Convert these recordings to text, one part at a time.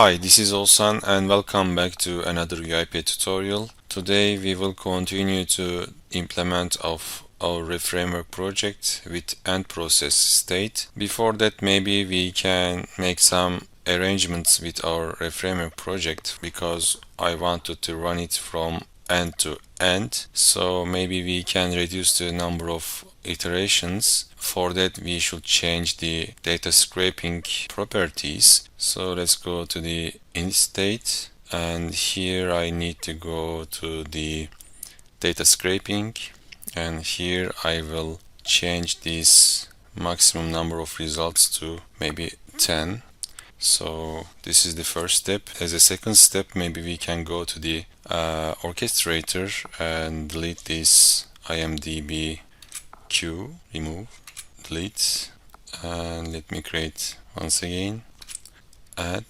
Hi, this is Oguzhan and welcome back to another UiPath tutorial. Today we will continue to implement of our REFramework project with end process state. Before that, maybe we can make some arrangements with our REFramework project because I wanted to run it from end to end. So maybe we can reduce the number of iterations. For that, we should change the data scraping properties. So let's go to the init state, and here I need to go to the data scraping, and here I will change this maximum number of results to maybe 10. So this is the first step. As a second step, maybe we can go to the orchestrator and delete this IMDB queue, remove, delete, and let me create once again, add.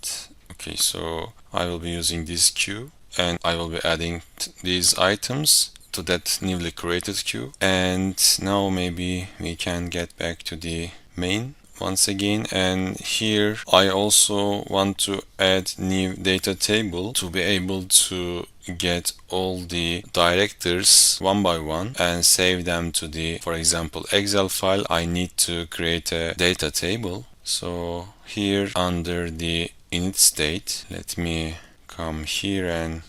Okay, so I will be using this queue and I will be adding these items to that newly created queue. And now maybe we can get back to the main once again, and here I also want to add new data table to be able to get all the directors one by one and save them to the, for example, Excel file. I need to create a data table. So here under the init state, let me come here and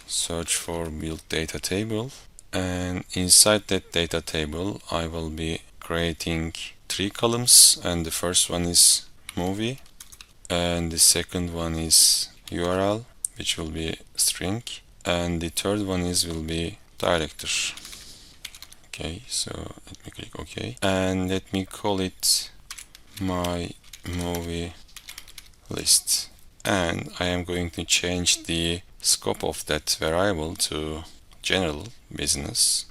search for build data table, and inside that data table I will be creating 3 columns, and the first one is movie and the second one is URL, which will be string, and the third one will be director. Okay, so let me click OK, and let me call it my movie list, and I am going to change the scope of that variable to general business.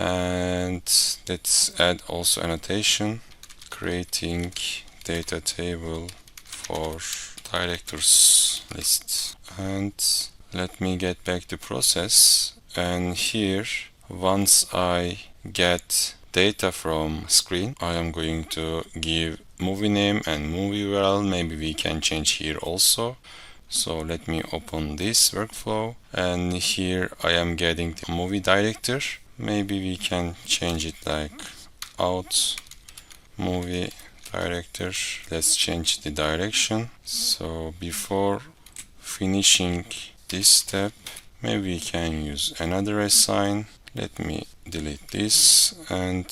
And let's add also annotation, creating data table for directors list. And let me get back to process, and here once I get data from screen, I am going to give movie name and movie URL. Maybe we can change here also. So let me open this workflow, and here I am getting the movie director. Maybe we can change it like out movie director. Let's change the direction. So before finishing this step, maybe we can use another assign. Let me delete this, and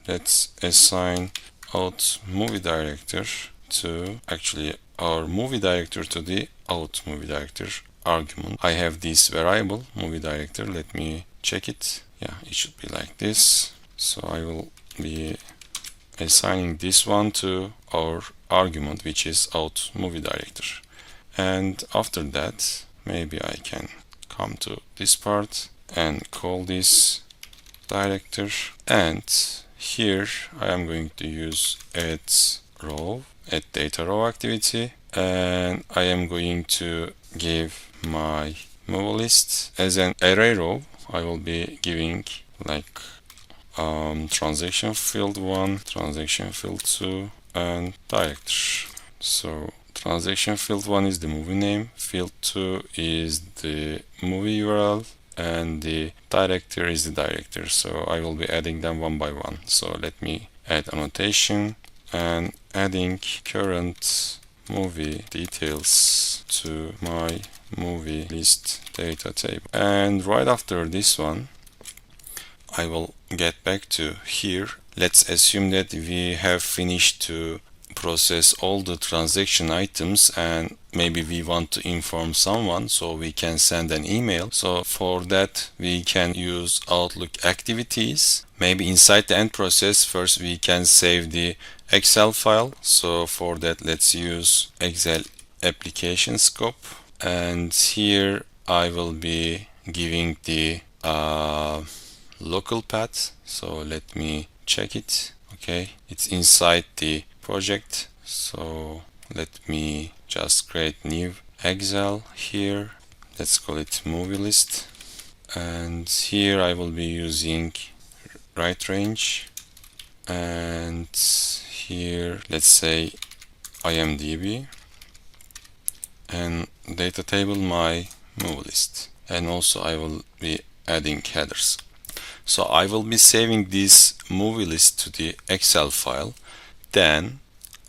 let's assign out movie director to actually our movie director to the out movie director argument. I have this variable movie director. Let me check it. Yeah, it should be like this. So I will be assigning this one to our argument, which is out movie director. And after that, maybe I can come to this part and call this director, and here I am going to use add data row activity, and I am going to give my move list as an array row. I will be giving like transaction field 1, transaction field 2, and director. So transaction field 1 is the movie name, field 2 is the movie URL, and the director is the director. So I will be adding them one by one. So let me add annotation and adding current movie details to my movie list data table. And right after this one, I will get back to here. Let's assume that we have finished to process all the transaction items, and maybe we want to inform someone so we can send an email. So for that we can use Outlook activities. Maybe inside the end process first we can save the Excel file. So for that let's use Excel application scope, and here I will be giving the local path. So let me check it. Okay, it's inside the project. So let me just create new Excel here. Let's call it movie list, and here I will be using right range, and here let's say IMDB, and data table my movie list, and also I will be adding headers. So I will be saving this movie list to the Excel file, then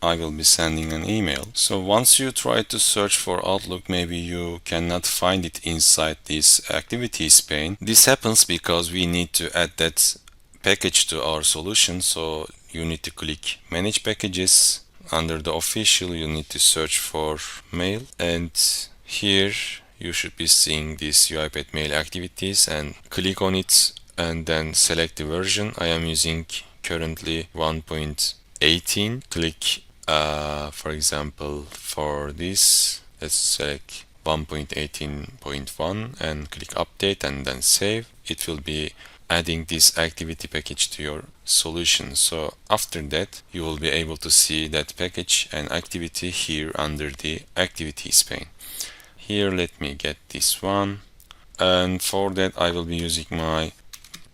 I will be sending an email. So once you try to search for Outlook, maybe you cannot find it inside this Activities pane. This happens because we need to add that package to our solution. So you need to click Manage Packages. Under the official, you need to search for Mail, and here you should be seeing this UiPath Mail Activities, and click on it and then select the version. I am using currently 1.18. Click for example, for this, let's select 1.18.1 and click update and then save. It will be adding this activity package to your solution. So after that, you will be able to see that package and activity here under the activities pane. Here, let me get this one. And for that, I will be using my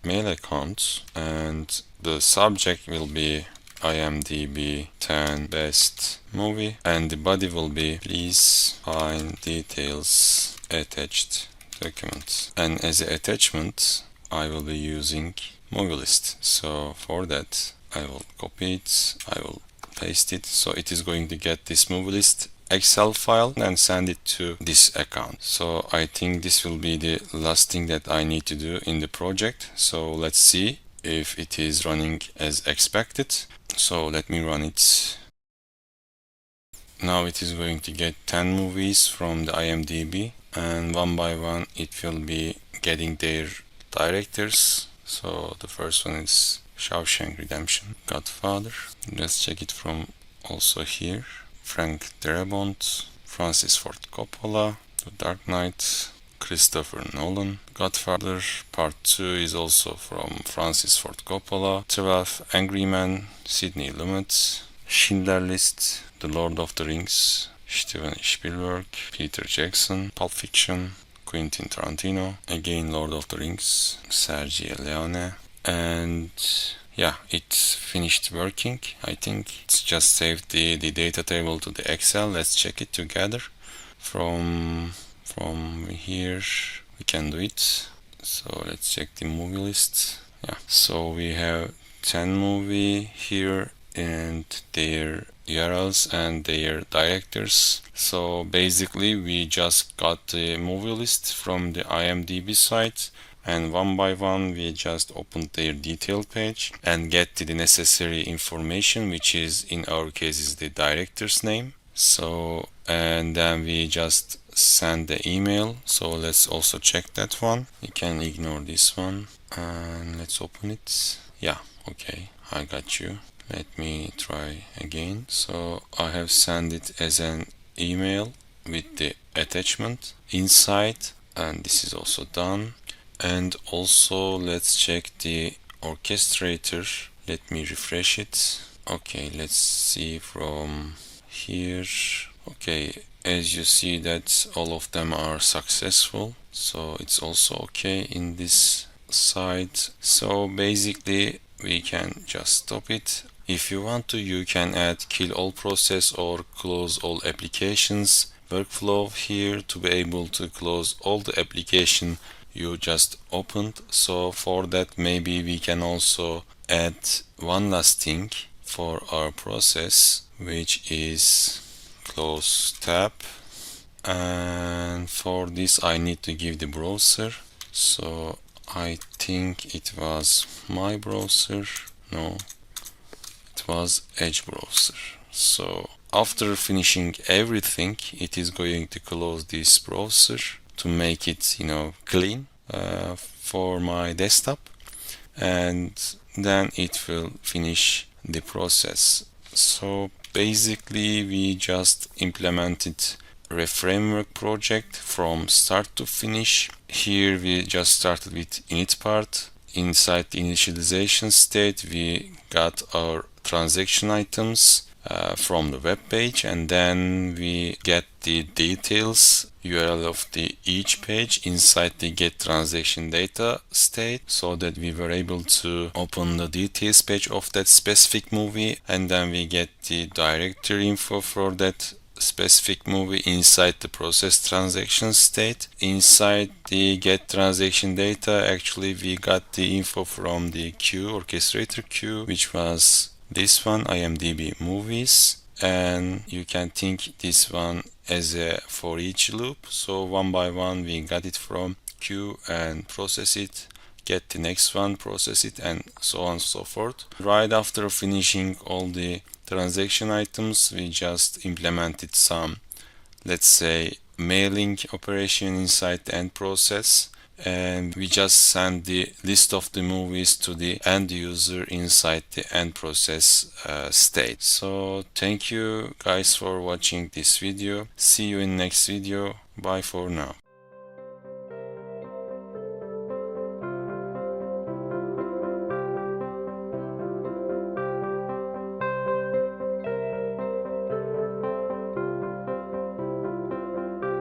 mail account, and the subject will be IMDB 10 best movie, and the body will be please find details attached document. And as an attachment, I will be using movie list. So for that, I will copy it, I will paste it. So it is going to get this movie list Excel file and send it to this account. So I think this will be the last thing that I need to do in the project. So let's see if it is running as expected. So let me run it. Now it is going to get 10 movies from the IMDB, and one by one it will be getting their directors. So the first one is Shawshank Redemption, Godfather. Let's check it from also here. Frank Darabont, Francis Ford Coppola, The Dark Knight, Christopher Nolan. Godfather Part 2 is also from Francis Ford Coppola. 12 Angry Men, Sidney Lumet. Schindler List, The Lord of the Rings, Steven Spielberg, Peter Jackson. Pulp Fiction, Quentin Tarantino. Again Lord of the Rings, Sergio Leone. And yeah, it's finished working. I think it's just saved the data table to the Excel. Let's check it together. From here we can do it. So let's check the movie list. Yeah, so we have 10 movie here and their URLs and their directors. So basically we just got the movie list from the IMDb site, and one by one we just opened their detailed page and get the necessary information, which is in our case is the director's name. So and then we just send the email. So let's also check that one. You can ignore this one and let's open it. Yeah, okay, I got you. Let me try again. So I have sent it as an email with the attachment inside, and this is also done. And also let's check the orchestrator. Let me refresh it. Okay, let's see from here. Okay, as you see that all of them are successful, so it's also okay in this side. So basically we can just stop it. If you want to, you can add kill all process or close all applications workflow here to be able to close all the application you just opened. So for that, maybe we can also add one last thing for our process, which is close tab. And for this I need to give the browser. So I think it was my browser. No, it was Edge browser. So after finishing everything, it is going to close this browser to make it, clean for my desktop, and then it will finish the process. So basically we just implemented REFramework project from start to finish. Here we just started with init part. Inside the initialization state we got our transaction items from the web page, and then we get the details URL of the each page inside the get transaction data state, so that we were able to open the details page of that specific movie, and then we get the director info for that specific movie inside the process transaction state. Inside the get transaction data, actually we got the info from the queue, orchestrator queue, which was this one, IMDB movies. And you can think this one as a for each loop. So one by one we got it from queue and process it, get the next one, process it, and so on and so forth. Right after finishing all the transaction items, we just implemented some, let's say, mailing operation inside the end process, and we just send the list of the movies to the end user inside the end process state. So thank you guys for watching this video. See you in next video. Bye for now.